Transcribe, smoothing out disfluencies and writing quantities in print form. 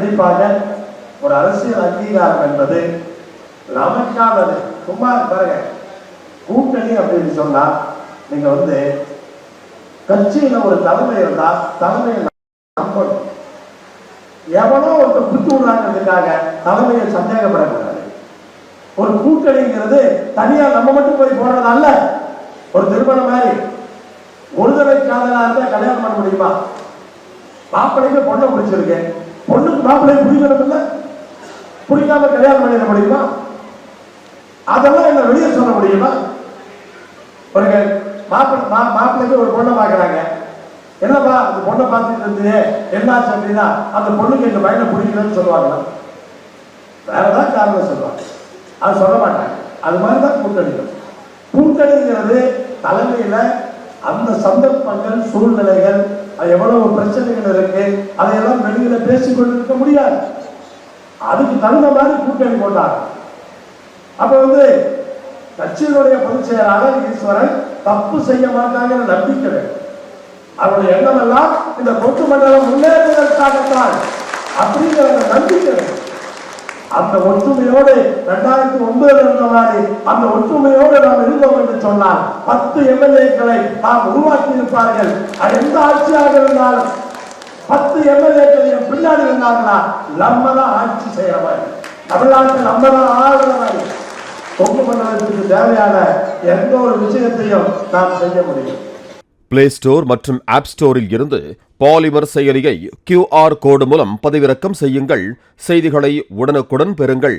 கண்டிப்பாக ஒரு அரசியல் அங்கீகாரம் என்பது நமக்கானது. சும்மா பாருங்க, கூட்டணி அப்படின்னு சொன்னா நீங்க கட்சியில ஒரு தலைமை இருந்தா தலைமையை நம்பணும். எவனோ ஒருத்தர் குத்து விடுறாங்கிறதுக்காக தலைமையை சந்தேகப்படக்கூடாது. ஒரு கூட்டணிங்கிறது தனியா நம்ம மட்டும் போய் போடுறது அல்ல. ஒரு திருமணம் மாதிரி ஒருதலை காதலா இருந்தா கல்யாணம் பண்ண முடியுமா? மாப்பிள்ளைக்கு பொண்ணை பிடிச்சிருக்கு, பொண்ணுக்கு மாப்பிள்ளையை பிடிக்கணும் இல்ல, பிடிக்காம கல்யாணம் பண்ணிட முடியுமா? அதெல்லாம் என்ன வெளியே சொல்ல முடியுமா? ஒரு மாப்பிள்ளைக்கு ஒரு பொண்ணை பார்க்கறாங்க, என்னப்பா அந்த பொண்ணை பார்த்துட்டு இருந்தே என்னாச்சு அப்படின்னா அந்த பொண்ணுக்கு எங்க பையனை பிடிக்கலன்னு சொல்லுவாங்க. வேறதான் காரணம் சொல்லுவாங்க, அது சொல்ல மாட்டாங்க. அது மாதிரிதான் கூட்டணிகள். கூட்டணிங்கிறது தலைமையில அந்த சந்தர்ப்பங்கள், சூழ்நிலைகள், எவ்வளவு பிரச்சனைகள் இருக்கு, அதையெல்லாம் வெளியில பேசிக்கொண்டிருக்க முடியாது. அதுக்கு தகுந்த மாதிரி கூட்டணி போட்டாங்க. அப்ப கட்சியினுடைய பொதுச் செயலாளர் ஈஸ்வரன் தப்பு செய்ய மாட்டாங்கிற நம்பிக்கை வேண்டும். அவருடைய எண்ணம் எல்லாம் இந்த கொட்டு மண்டலம் முன்னேறுவதற்காகத்தான் அப்படிங்கிற நம்பிக்கை வேண்டும். அந்த ஒற்றுமையோடு 2009 இருந்த மாதிரி அந்த ஒற்றுமையோடு நாம் இருந்தோம் என்று சொன்னால் 10 எம்எல்ஏக்களை நாம் உருவாக்கி இருப்பார்கள். எந்த ஆட்சியாக இருந்தாலும் 10 எம்எல்ஏக்கள் பின்னாடி இருந்தாங்களா நம்ம தான் ஆட்சி செய்யற மாதிரி, தமிழ்நாட்டில் நம்ம தான் ஆளுகிற மாதிரி கொங்கு மண்டலத்திற்கு தேவையான எந்த ஒரு விஷயத்தையும் நாம் செய்ய முடியும். பிளே ஸ்டோர் மற்றும் ஆப் ஸ்டோரில் இருந்து பாலிமர் செயலியை QR கோடு மூலம் பதிவிறக்கம் செய்யுங்கள். செய்திகளை உடனுக்குடன் பெறுங்கள்.